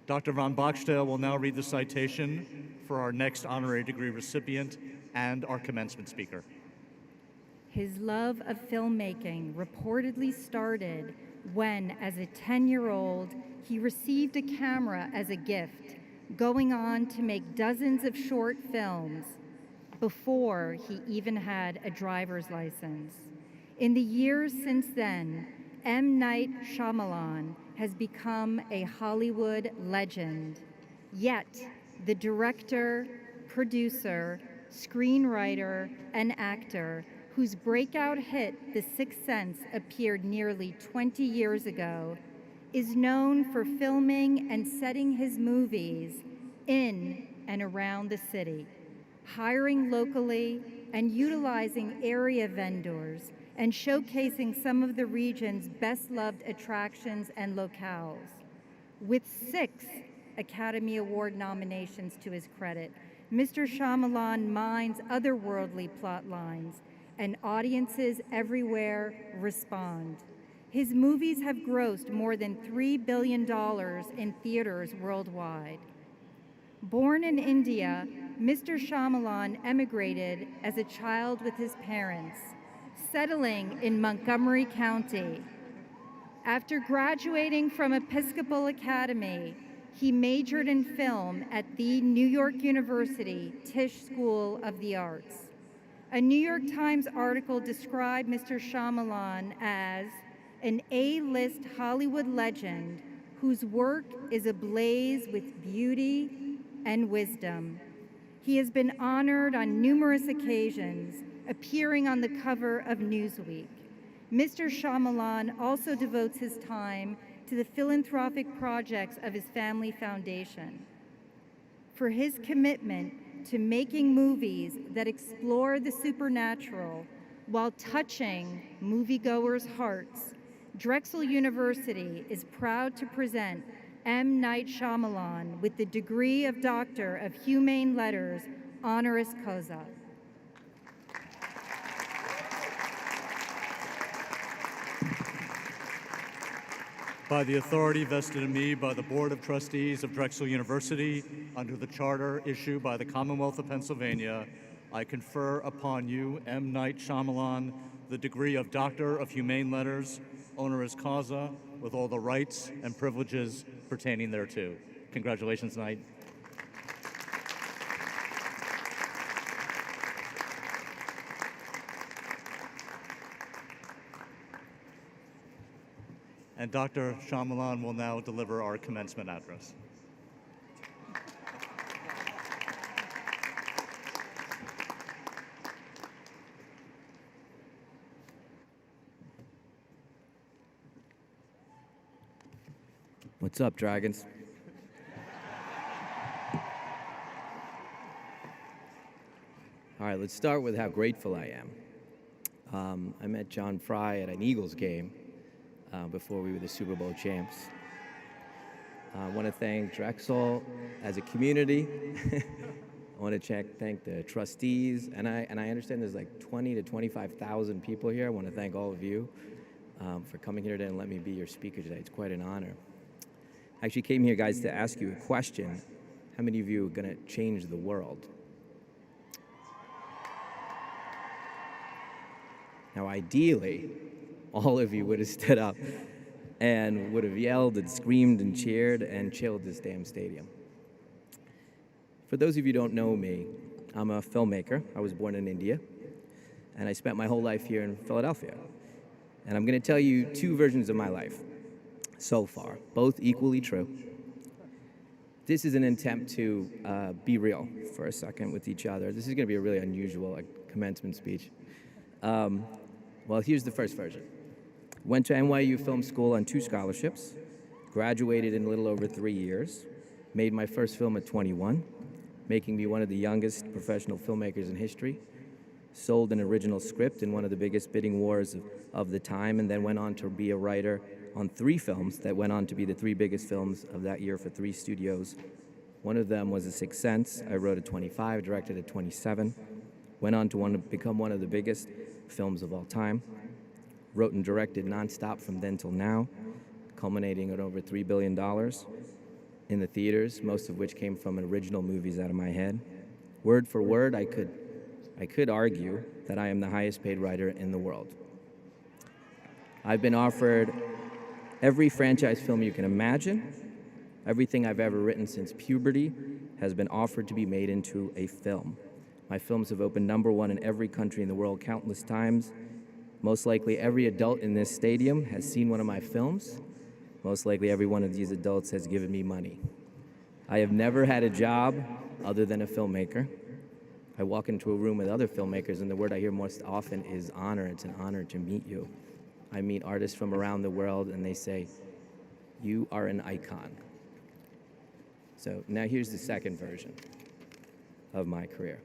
Dr. von Bockstell will now read the citation for our next honorary degree recipient and our commencement speaker. His love of filmmaking reportedly started when, as a 10-year-old, he received a camera as a gift, going on to make dozens of short films before he even had a driver's license. In the years since then, M. Night Shyamalan has become a Hollywood legend. Yet, the director, producer, screenwriter, and actor whose breakout hit The Sixth Sense appeared nearly 20 years ago, is known for filming and setting his movies in and around the city, hiring locally and utilizing area vendors and showcasing some of the region's best-loved attractions and locales. With 6 Academy Award nominations to his credit, Mr. Shyamalan mines otherworldly plot lines, and audiences everywhere respond. His movies have grossed more than $3 billion in theaters worldwide. Born in India, Mr. Shyamalan emigrated as a child with his parents, settling in Montgomery County. After graduating from Episcopal Academy, he majored in film at the New York University Tisch School of the Arts. A New York Times article described Mr. Shyamalan as an A-list Hollywood legend whose work is ablaze with beauty and wisdom. He has been honored on numerous occasions, appearing on the cover of Newsweek. Mr. Shyamalan also devotes his time to the philanthropic projects of his family foundation. For his commitment to making movies that explore the supernatural while touching moviegoers' hearts, Drexel University is proud to present M. Night Shyamalan with the degree of Doctor of Humane Letters, honoris causa. By the authority vested in me by the Board of Trustees of Drexel University, under the charter issued by the Commonwealth of Pennsylvania, I confer upon you, M. Night Shyamalan, the degree of Doctor of Humane Letters, honoris causa, with all the rights and privileges pertaining thereto. Congratulations, Knight. And Dr. Shyamalan will now deliver our commencement address. What's up, Dragons? All right, let's start with how grateful I am. I met John Fry at an Eagles game before we were the Super Bowl champs. I want to thank Drexel as a community. I want to thank the trustees, and I understand there's like 20 to 25,000 people here. I want to thank all of you for coming here today and let me be your speaker today. It's quite an honor. I actually came here, guys, to ask you a question. How many of you are going to change the world? Now, ideally, all of you would have stood up and would have yelled and screamed and cheered and chilled this damn stadium. For those of you who don't know me, I'm a filmmaker. I was born in India, and I spent my whole life here in Philadelphia. And I'm going to tell you 2 versions of my life so far, both equally true. This is an attempt to be real for a second with each other. This is going to be a really unusual commencement speech. Well, here's the first version. Went to NYU Film School on 2 scholarships, graduated in a little over 3 years, made my first film at 21, making me one of the youngest professional filmmakers in history, sold an original script in one of the biggest bidding wars of the time, and then went on to be a writer on 3 films that went on to be the 3 biggest films of that year for 3 studios. One of them was The Sixth Sense. I wrote at 25, directed at 27, went on to become one of the biggest films of all time. Wrote and directed nonstop from then till now, culminating at over $3 billion. in the theaters, most of which came from original movies out of my head. Word for word, I could argue that I am the highest paid writer in the world. I've been offered every franchise film you can imagine. Everything I've ever written since puberty has been offered to be made into a film. My films have opened #1 in every country in the world countless times. Most likely every adult in this stadium has seen one of my films. Most likely every one of these adults has given me money. I have never had a job other than a filmmaker. I walk into a room with other filmmakers, and the word I hear most often is honor. It's an honor to meet you. I meet artists from around the world, and they say, you are an icon. So now here's the second version of my career.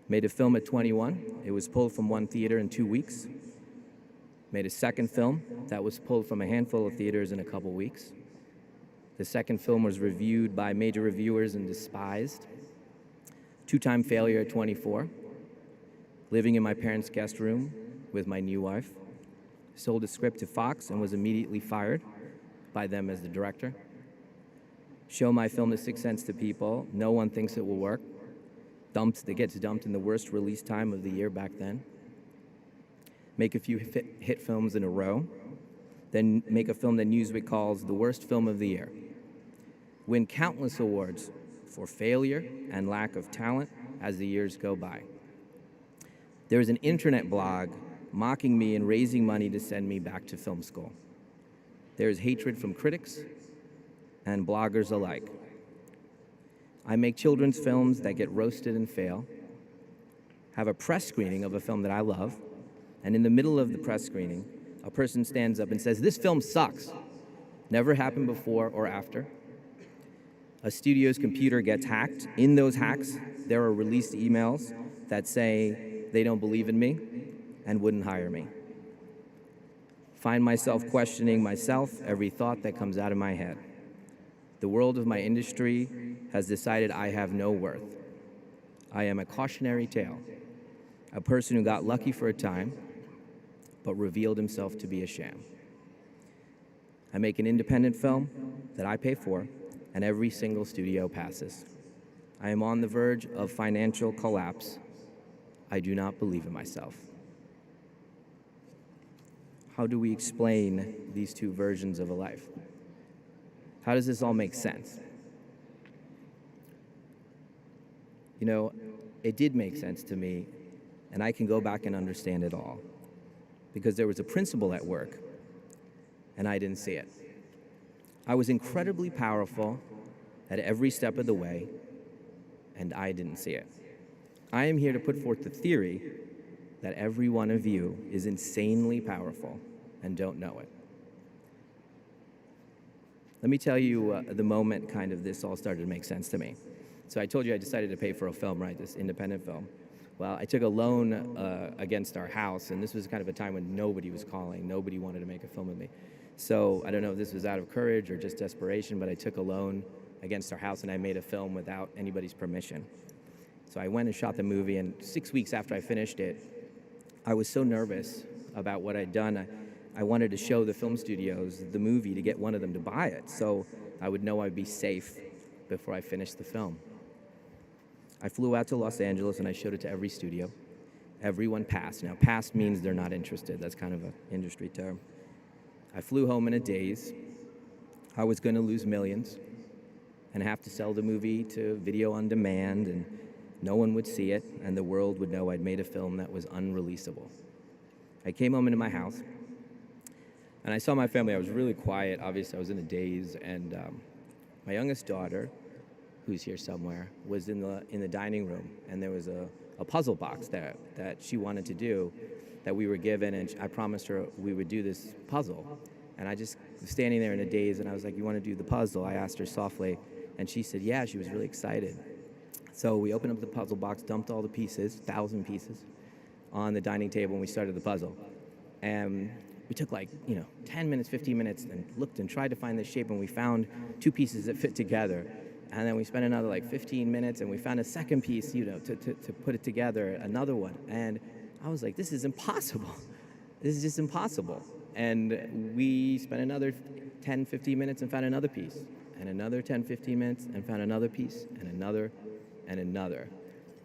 Made a film at 21. It was pulled from one theater in 2 weeks. Made a second film that was pulled from a handful of theaters in a couple weeks. The second film was reviewed by major reviewers and despised. Two-time failure at 24. Living in my parents' guest room with my new wife. Sold a script to Fox and was immediately fired by them as the director. Show my film The Sixth Sense to people. No one thinks it will work. It gets dumped in the worst release time of the year back then. Make a few hit films in a row. Then make a film that Newsweek calls the worst film of the year. Win countless awards for failure and lack of talent as the years go by. There is an internet blog mocking me and raising money to send me back to film school. There is hatred from critics and bloggers alike. I make children's films that get roasted and fail, have a press screening of a film that I love, and in the middle of the press screening, a person stands up and says, "This film sucks." Never happened before or after. A studio's computer gets hacked. In those hacks, there are released emails that say they don't believe in me and wouldn't hire me. Find myself questioning myself, every thought that comes out of my head. The world of my industry has decided I have no worth. I am a cautionary tale, a person who got lucky for a time, but revealed himself to be a sham. I make an independent film that I pay for, and every single studio passes. I am on the verge of financial collapse. I do not believe in myself. How do we explain these two versions of a life? How does this all make sense? You know, it did make sense to me, and I can go back and understand it all, because there was a principle at work, and I didn't see it. I was incredibly powerful at every step of the way, and I didn't see it. I am here to put forth the theory that every one of you is insanely powerful and don't know it. Let me tell you the moment kind of this all started to make sense to me. So I told you I decided to pay for a film, right, this independent film. Well, I took a loan against our house, and this was kind of a time when nobody was calling. Nobody wanted to make a film with me. So I don't know if this was out of courage or just desperation, but I took a loan against our house, and I made a film without anybody's permission. So I went and shot the movie, and 6 weeks after I finished it, I was so nervous about what I'd done. I wanted to show the film studios the movie to get one of them to buy it, so I would know I'd be safe before I finished the film. I flew out to Los Angeles, and I showed it to every studio. Everyone passed. Now, passed means they're not interested. That's kind of an industry term. I flew home in a daze. I was going to lose millions and have to sell the movie to video on demand, and no one would see it, and the world would know I'd made a film that was unreleasable. I came home into my house, and I saw my family. I was really quiet. Obviously, I was in a daze, and my youngest daughter, who's here somewhere, was in the dining room, and there was a puzzle box that she wanted to do that we were given, and I promised her we would do this puzzle. And I just was standing there in a daze, and I was like, "You want to do the puzzle?" I asked her softly, and she said, yeah. She was really excited. So we opened up the puzzle box, dumped all the pieces, 1,000 pieces, on the dining table, and we started the puzzle. And we took 10 minutes, 15 minutes, and looked and tried to find the shape, and we found 2 pieces that fit together. And then we spent another 15 minutes, and we found a second piece, to put it together, another one. And I was like, this is impossible. This is just impossible. And we spent another 10, 15 minutes and found another piece. and another 10, 15 minutes, and found another piece, and another, and another.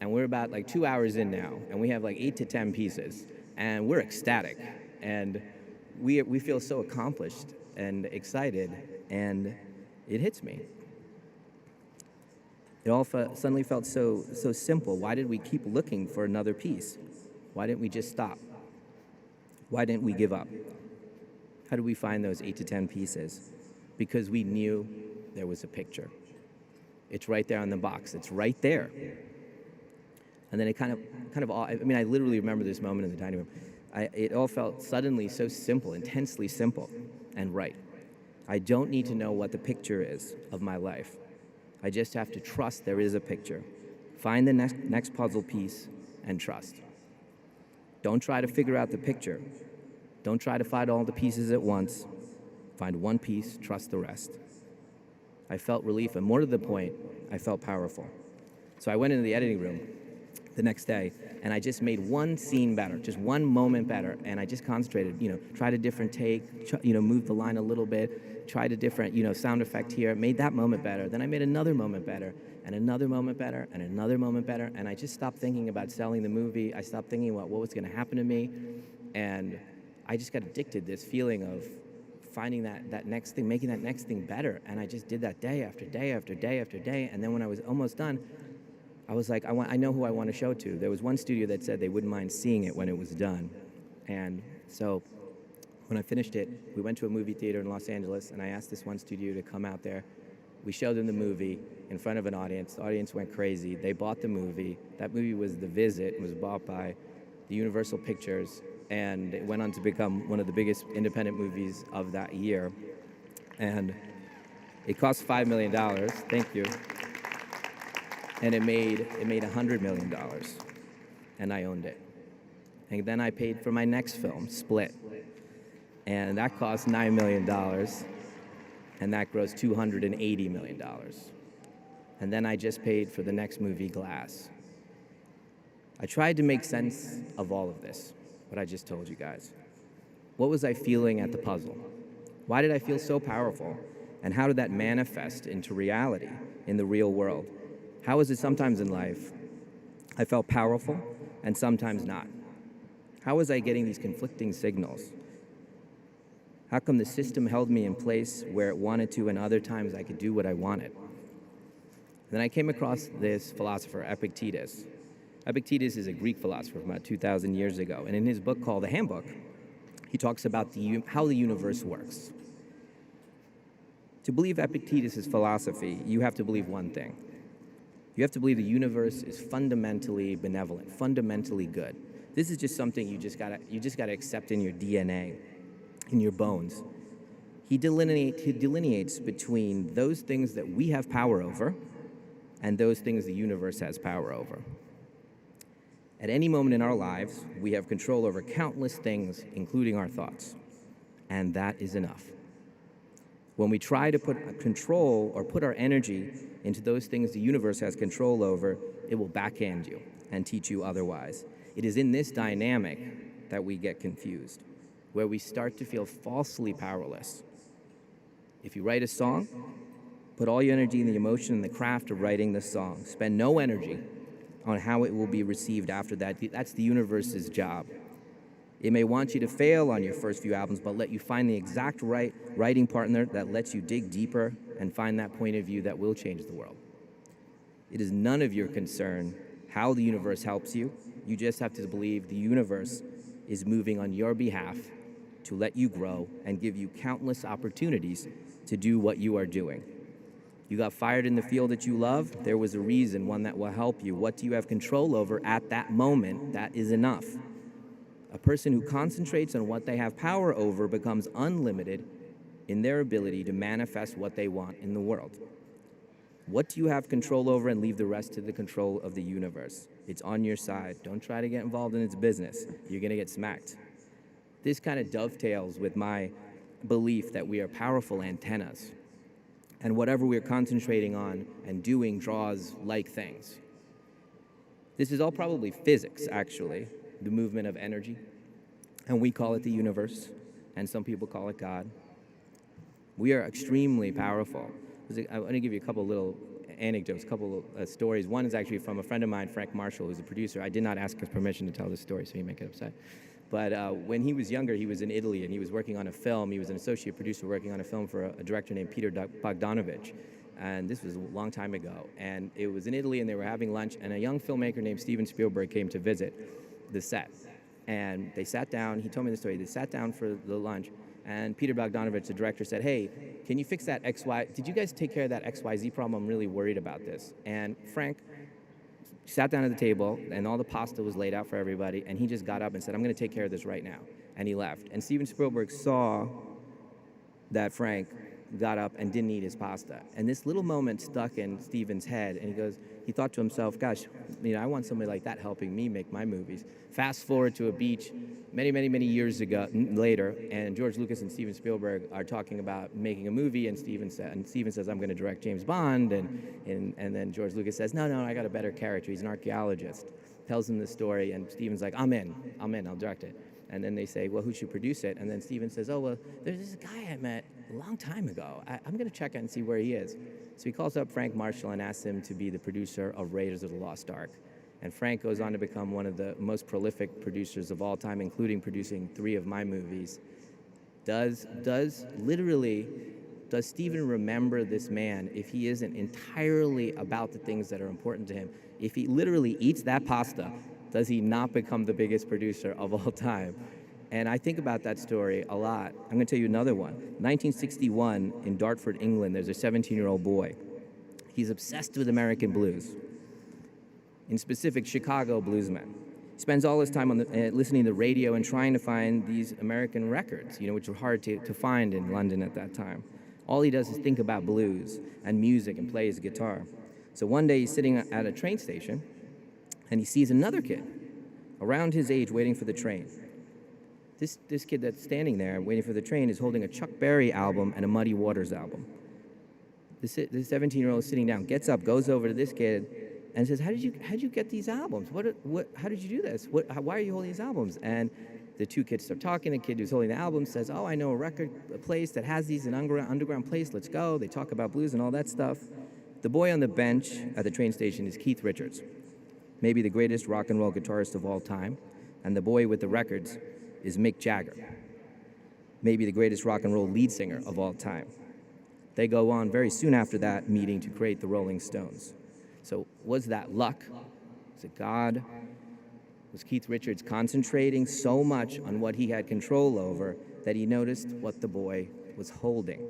And we're about like 2 hours in now, and we have like 8 to 10 pieces, and we're ecstatic. And we feel so accomplished and excited, and it hits me. It all suddenly felt so simple. Why did we keep looking for another piece? Why didn't we just stop? Why didn't we give up? How did we find those 8 to 10 pieces? Because we knew there was a picture. It's right there on the box. It's right there. And then it kind of all, I mean, I literally remember this moment in the dining room. It all felt suddenly so simple, intensely simple and right. I don't need to know what the picture is of my life. I just have to trust there is a picture. Find the next puzzle piece and trust. Don't try to figure out the picture. Don't try to find all the pieces at once. Find one piece, trust the rest. I felt relief, and more to the point, I felt powerful. So I went into the editing room the next day, and I just made one scene better, just one moment better, and I just concentrated, tried a different take, moved the line a little bit, tried a different, sound effect here, made that moment better. Then I made another moment better, and another moment better, and another moment better, and I just stopped thinking about selling the movie. I stopped thinking about what was going to happen to me, and I just got addicted to this feeling of finding that next thing, making that next thing better, and I just did that day after day after day after day, and then when I was almost done, I was like, I know who I want to show to. There was one studio that said they wouldn't mind seeing it when it was done. And so when I finished it, we went to a movie theater in Los Angeles, and I asked this one studio to come out there. We showed them the movie in front of an audience. The audience went crazy. They bought the movie. That movie was The Visit. It was bought by the Universal Pictures, and it went on to become one of the biggest independent movies of that year. And it cost $5 million. Thank you. And it made $100 million, and I owned it. And then I paid for my next film, Split, and that cost $9 million, and that grossed $280 million. And then I just paid for the next movie, Glass. I tried to make sense of all of this, what I just told you guys. What was I feeling at the puzzle? Why did I feel so powerful? And how did that manifest into reality in the real world? How is it sometimes in life I felt powerful and sometimes not? How was I getting these conflicting signals? How come the system held me in place where it wanted to and other times I could do what I wanted? Then I came across this philosopher, Epictetus. Epictetus is a Greek philosopher from about 2,000 years ago, and in his book called The Handbook, he talks about how the universe works. To believe Epictetus' philosophy, you have to believe one thing. You have to believe the universe is fundamentally benevolent, fundamentally good. This is just something you just gotta accept in your DNA, in your bones. He delineates between those things that we have power over and those things the universe has power over. At any moment in our lives, we have control over countless things, including our thoughts, and that is enough. When we try to put control or put our energy into those things the universe has control over, it will backhand you and teach you otherwise. It is in this dynamic that we get confused, where we start to feel falsely powerless. If you write a song, put all your energy in the emotion and the craft of writing the song. Spend no energy on how it will be received after that. That's the universe's job. It may want you to fail on your first few albums, but let you find the exact right writing partner that lets you dig deeper and find that point of view that will change the world. It is none of your concern how the universe helps you. You just have to believe the universe is moving on your behalf to let you grow and give you countless opportunities to do what you are doing. You got fired in the field that you love, there was a reason, one that will help you. What do you have control over at that moment? That is enough. A person who concentrates on what they have power over becomes unlimited in their ability to manifest what they want in the world. What do you have control over, and leave the rest to the control of the universe? It's on your side. Don't try to get involved in its business. You're going to get smacked. This kind of dovetails with my belief that we are powerful antennas, and whatever we're concentrating on and doing draws like things. This is all probably physics, actually, the movement of energy, and we call it the universe, and some people call it God. We are extremely powerful. I want to give you a couple little anecdotes, a couple stories. One is actually from a friend of mine, Frank Marshall, who's a producer. I did not ask his permission to tell this story, so he might get upset. But when he was younger, he was in Italy, and he was working on a film. He was an associate producer working on a film for a director named Peter Bogdanovich. And this was a long time ago. And it was in Italy, and they were having lunch, and a young filmmaker named Steven Spielberg came to visit the set. And they sat down. He told me the story. They sat down for the lunch, and Peter Bogdanovich, the director, said, "Hey, can you fix that XY? Did you guys take care of that XYZ problem? I'm really worried about this." And Frank sat down at the table, and all the pasta was laid out for everybody, and he just got up and said, "I'm going to take care of this right now." And he left. And Steven Spielberg saw that Frank got up and didn't eat his pasta. And this little moment stuck in Steven's head, and he thought to himself, gosh, I want somebody like that helping me make my movies. Fast forward to a beach many, many, many years later, and George Lucas and Steven Spielberg are talking about making a movie, and Steven says, "I'm going to direct James Bond," and then George Lucas says, no, I got a better character. He's an archaeologist. Tells him the story, and Steven's like, I'm in, I'll direct it. And then they say, well, who should produce it? And then Steven says, oh, well, there's this guy I met a long time ago. I'm going to check out and see where he is. So he calls up Frank Marshall and asks him to be the producer of Raiders of the Lost Ark. And Frank goes on to become one of the most prolific producers of all time, including producing 3 of my movies. Does Steven remember this man if he isn't entirely about the things that are important to him? If he literally eats that pasta, does he not become the biggest producer of all time? And I think about that story a lot. I'm going to tell you another one. 1961 in Dartford, England, there's a 17-year-old boy. He's obsessed with American blues, in specific Chicago bluesmen. He spends all his time listening to the radio and trying to find these American records, which were hard to find in London at that time. All he does is think about blues and music and play his guitar. So one day he's sitting at a train station, and he sees another kid around his age waiting for the train. This kid that's standing there waiting for the train is holding a Chuck Berry album and a Muddy Waters album. This 17-year-old is sitting down, gets up, goes over to this kid, and says, "How did you get these albums? How did you do this? Why are you holding these albums?" And the two kids start talking. The kid who's holding the album says, "Oh, I know a place that has these, an underground place. Let's go." They talk about blues and all that stuff. The boy on the bench at the train station is Keith Richards, maybe the greatest rock and roll guitarist of all time, and the boy with the records is Mick Jagger, maybe the greatest rock and roll lead singer of all time. They go on very soon after that meeting to create the Rolling Stones. So was that luck? Was it God? Was Keith Richards concentrating so much on what he had control over that he noticed what the boy was holding?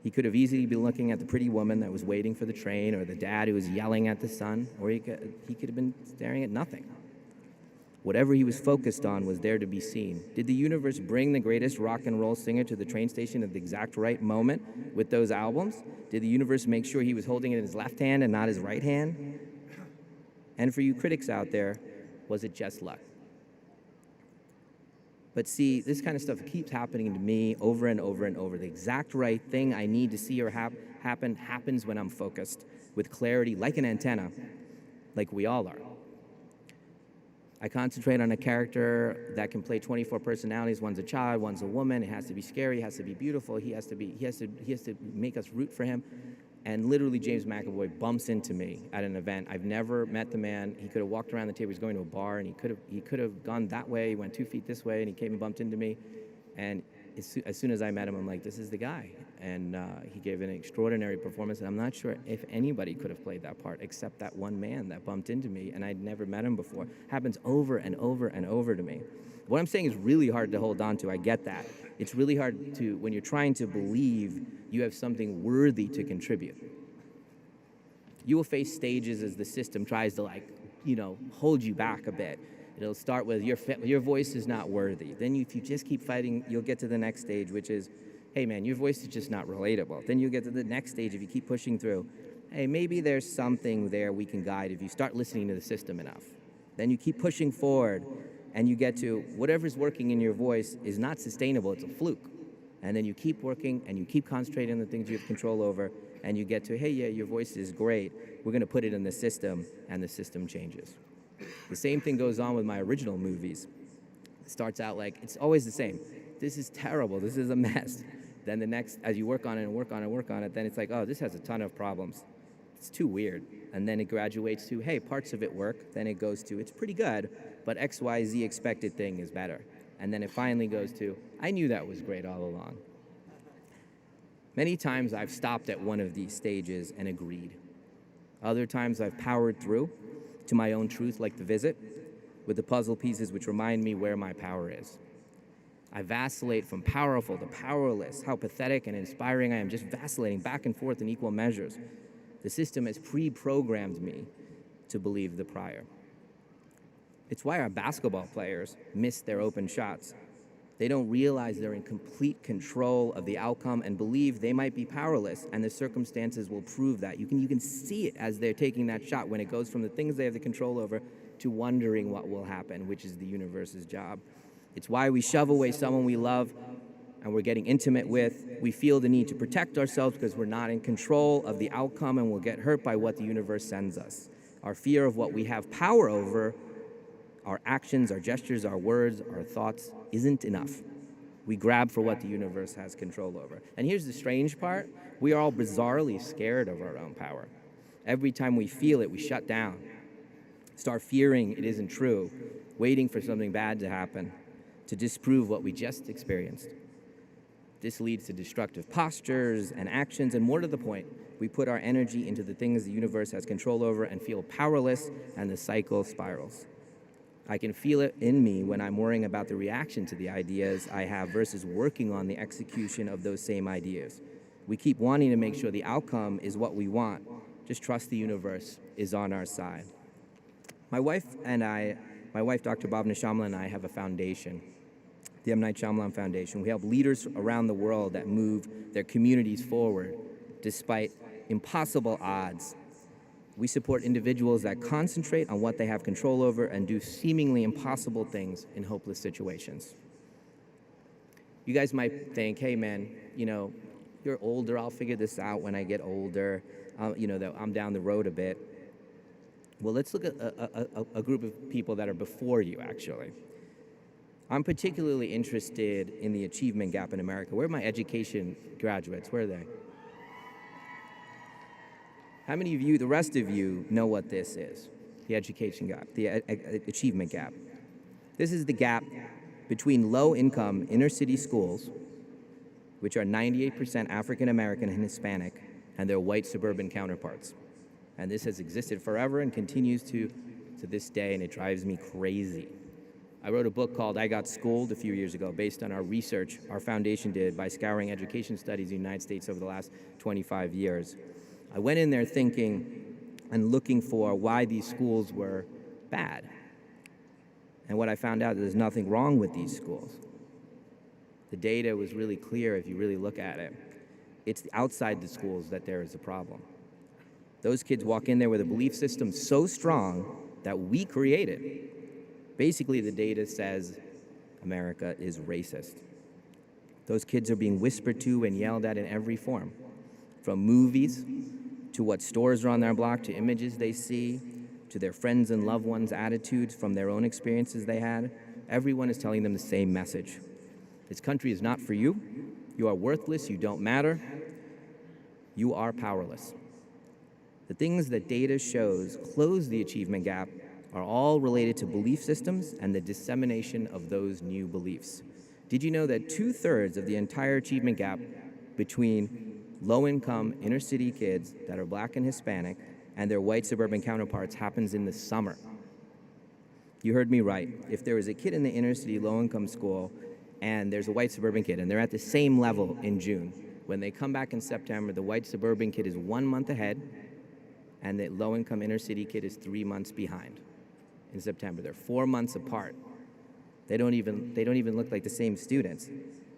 He could have easily been looking at the pretty woman that was waiting for the train, or the dad who was yelling at the son, or he could have been staring at nothing. Whatever he was focused on was there to be seen. Did the universe bring the greatest rock and roll singer to the train station at the exact right moment with those albums? Did the universe make sure he was holding it in his left hand and not his right hand? And for you critics out there, was it just luck? But see, this kind of stuff keeps happening to me over and over and over. The exact right thing I need to see or happen happens when I'm focused with clarity, like an antenna, like we all are. I concentrate on a character that can play 24 personalities. One's a child, one's a woman. It has to be scary, it has to be beautiful. He has to make us root for him. And literally, James McAvoy bumps into me at an event. I've never met the man. He could have walked around the table. He was going to a bar, and he could have gone that way. He went 2 feet this way, and he came and bumped into me. And as soon as I met him, I'm like, this is the guy. And he gave an extraordinary performance, and I'm not sure if anybody could have played that part except that one man that bumped into me, and I'd never met him before. Happens over and over and over to me. What I'm saying is really hard to hold on to. I get that. It's really hard to, when you're trying to believe you have something worthy to contribute. You will face stages as the system tries to, hold you back a bit. It'll start with your voice is not worthy. Then if you just keep fighting, you'll get to the next stage, which is, hey man, your voice is just not relatable. Then you'll get to the next stage if you keep pushing through. Hey, maybe there's something there we can guide if you start listening to the system enough. Then you keep pushing forward, and you get to whatever's working in your voice is not sustainable, it's a fluke. And then you keep working, and you keep concentrating on the things you have control over, and you get to, hey, yeah, your voice is great. We're going to put it in the system, and the system changes. The same thing goes on with my original movies. It starts out like, it's always the same. This is terrible. This is a mess. Then the next, as you work on it and work on it and work on it, then it's like, oh, this has a ton of problems. It's too weird. And then it graduates to, hey, parts of it work. Then it goes to, it's pretty good, but X, Y, Z expected thing is better. And then it finally goes to, I knew that was great all along. Many times I've stopped at one of these stages and agreed. Other times I've powered through to my own truth, like the visit, with the puzzle pieces which remind me where my power is. I vacillate from powerful to powerless, how pathetic and inspiring I am, just vacillating back and forth in equal measures. The system has pre-programmed me to believe the prior. It's why our basketball players miss their open shots. They don't realize they're in complete control of the outcome and believe they might be powerless, and the circumstances will prove that. You can see it as they're taking that shot when it goes from the things they have the control over to wondering what will happen, which is the universe's job. It's why we shove away someone we love and we're getting intimate with. We feel the need to protect ourselves because we're not in control of the outcome and we'll get hurt by what the universe sends us. Our fear of what we have power over, our actions, our gestures, our words, our thoughts, isn't enough. We grab for what the universe has control over. And here's the strange part. We are all bizarrely scared of our own power. Every time we feel it, we shut down, start fearing it isn't true, waiting for something bad to happen to disprove what we just experienced. This leads to destructive postures and actions, and more to the point, we put our energy into the things the universe has control over and feel powerless, and the cycle spirals. I can feel it in me when I'm worrying about the reaction to the ideas I have versus working on the execution of those same ideas. We keep wanting to make sure the outcome is what we want. Just trust the universe is on our side. My wife, Dr. Bhavna Shyamalan, and I have a foundation, the M. Night Shyamalan Foundation. We help leaders around the world that move their communities forward despite impossible odds. We support individuals that concentrate on what they have control over and do seemingly impossible things in hopeless situations. You guys might think, hey man, you're older, I'll figure this out when I get older, that I'm down the road a bit. Well, let's look at a group of people that are before you, actually. I'm particularly interested in the achievement gap in America. Where are my education graduates? Where are they? How many of you, the rest of you, know what this is? The education gap, the achievement gap. This is the gap between low-income inner-city schools, which are 98% African American and Hispanic, and their white suburban counterparts. And this has existed forever and continues to this day, and it drives me crazy. I wrote a book called I Got Schooled a few years ago based on our research our foundation did by scouring education studies in the United States over the last 25 years. I went in there thinking and looking for why these schools were bad. And what I found out, there's nothing wrong with these schools. The data was really clear if you really look at it. It's outside the schools that there is a problem. Those kids walk in there with a belief system so strong that we created. Basically, the data says America is racist. Those kids are being whispered to and yelled at in every form, from movies to what stores are on their block, to images they see, to their friends and loved ones' attitudes from their own experiences they had. Everyone is telling them the same message. This country is not for you. You are worthless. You don't matter. You are powerless. The things that data shows close the achievement gap are all related to belief systems and the dissemination of those new beliefs. Did you know that 2/3 of the entire achievement gap between low-income inner-city kids that are black and Hispanic and their white suburban counterparts happens in the summer? You heard me right. If there is a kid in the inner-city low-income school and there's a white suburban kid and they're at the same level in June, when they come back in September, the white suburban kid is 1 month ahead and the low-income inner-city kid is 3 months behind. In September, they're 4 months apart. They don't even look like the same students.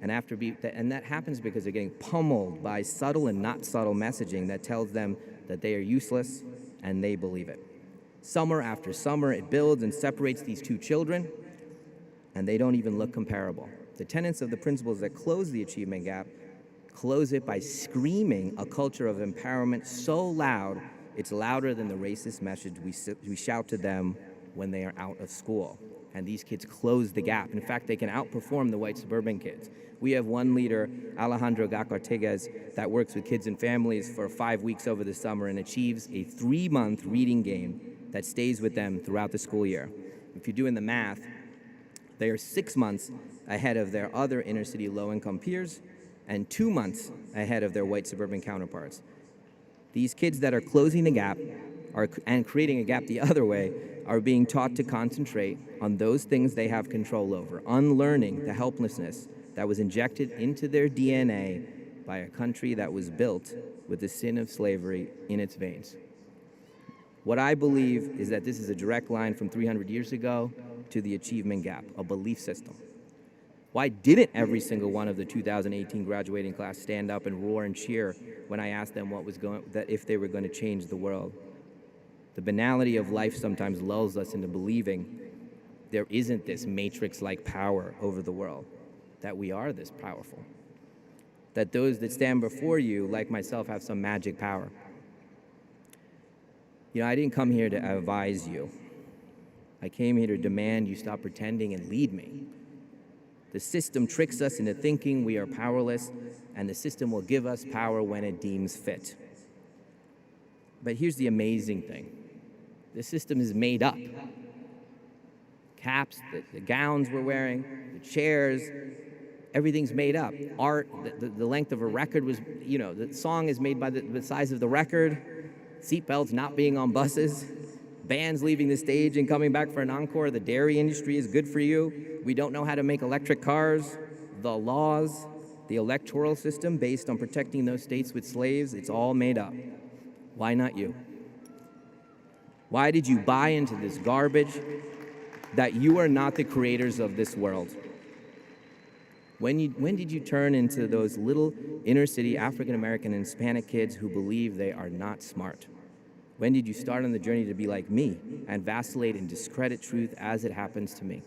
And that happens because they're getting pummeled by subtle and not subtle messaging that tells them that they are useless, and they believe it. Summer after summer, it builds and separates these two children, and they don't even look comparable. The tenets of the principles that close the achievement gap close it by screaming a culture of empowerment so loud, it's louder than the racist message we shout to them when they are out of school. And these kids close the gap. In fact, they can outperform the white suburban kids. We have one leader, Alejandro Gacorteguez, that works with kids and families for 5 weeks over the summer and achieves a 3-month reading game that stays with them throughout the school year. If you're doing the math, they are 6 months ahead of their other inner-city low-income peers and 2 months ahead of their white suburban counterparts. These kids that are closing the gap and creating a gap the other way are being taught to concentrate on those things they have control over, unlearning the helplessness that was injected into their DNA by a country that was built with the sin of slavery in its veins. What I believe is that this is a direct line from 300 years ago to the achievement gap, a belief system. Why didn't every single one of the 2018 graduating class stand up and roar and cheer when I asked them if they were going to change the world? The banality of life sometimes lulls us into believing there isn't this matrix-like power over the world, that we are this powerful, that those that stand before you, like myself, have some magic power. You know, I didn't come here to advise you. I came here to demand you stop pretending and lead me. The system tricks us into thinking we are powerless, and the system will give us power when it deems fit. But here's the amazing thing. The system is made up. Caps, the gowns we're wearing, the chairs, everything's made up. Art, the length of a record was, you know, the song is made by the size of the record. Seatbelts not being on buses. Bands leaving the stage and coming back for an encore. The dairy industry is good for you. We don't know how to make electric cars. The laws, the electoral system based on protecting those states with slaves, it's all made up. Why not you? Why did you buy into this garbage that you are not the creators of this world? When did you turn into those little inner-city African-American and Hispanic kids who believe they are not smart? When did you start on the journey to be like me and vacillate and discredit truth as it happens to me?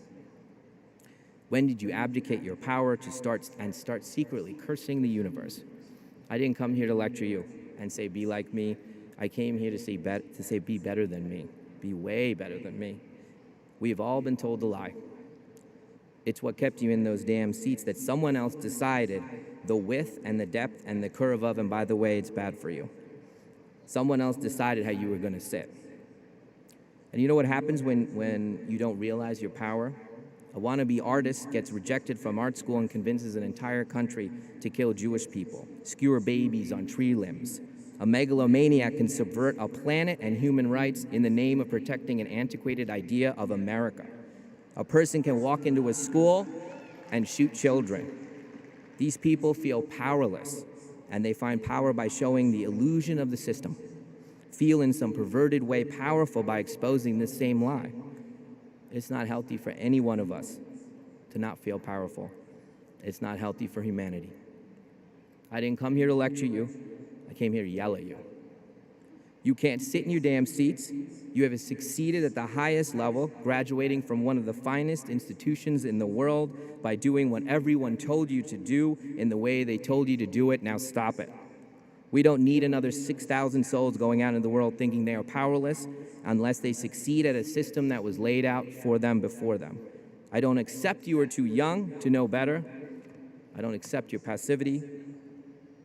When did you abdicate your power to start secretly cursing the universe? I didn't come here to lecture you and say, be like me. I came here to say, be better than me. Be way better than me. We've all been told a lie. It's what kept you in those damn seats that someone else decided the width and the depth and the curve of, and by the way, it's bad for you. Someone else decided how you were going to sit. And you know what happens when you don't realize your power? A wannabe artist gets rejected from art school and convinces an entire country to kill Jewish people, skewer babies on tree limbs. A megalomaniac can subvert a planet and human rights in the name of protecting an antiquated idea of America. A person can walk into a school and shoot children. These people feel powerless, and they find power by showing the illusion of the system, feel in some perverted way powerful by exposing this same lie. It's not healthy for any one of us to not feel powerful. It's not healthy for humanity. I didn't come here to lecture you. I came here to yell at you. You can't sit in your damn seats. You have succeeded at the highest level, graduating from one of the finest institutions in the world by doing what everyone told you to do in the way they told you to do it. Now stop it. We don't need another 6,000 souls going out in the world thinking they are powerless unless they succeed at a system that was laid out for them before them. I don't accept you are too young to know better. I don't accept your passivity.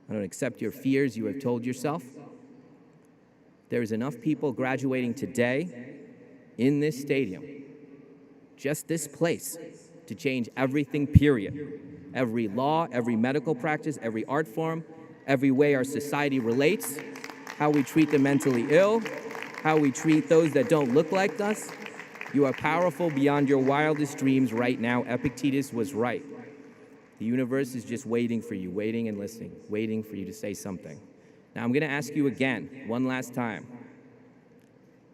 I don't accept your fears you have told yourself. There's enough people graduating today in this stadium, just this place, to change everything, period. Every law, every medical practice, every art form, every way our society relates, how we treat the mentally ill, how we treat those that don't look like us. You are powerful beyond your wildest dreams right now. Epictetus was right. The universe is just waiting for you, waiting and listening, waiting for you to say something. Now, I'm going to ask you again, one last time,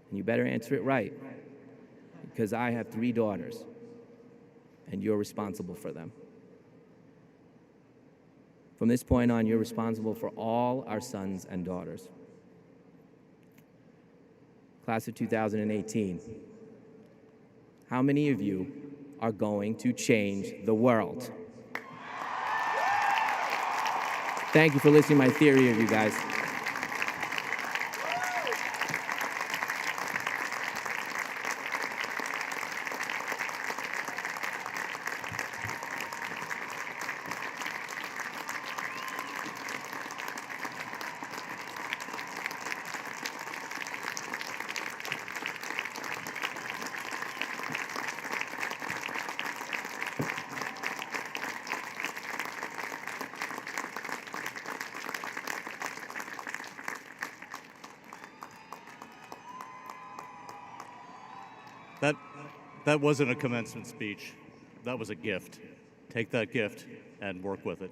and you better answer it right, because I have 3 daughters, and you're responsible for them. From this point on, you're responsible for all our sons and daughters. Class of 2018, how many of you are going to change the world? Thank you for listening to my theory of you guys. That wasn't a commencement speech. That was a gift. Take that gift and work with it.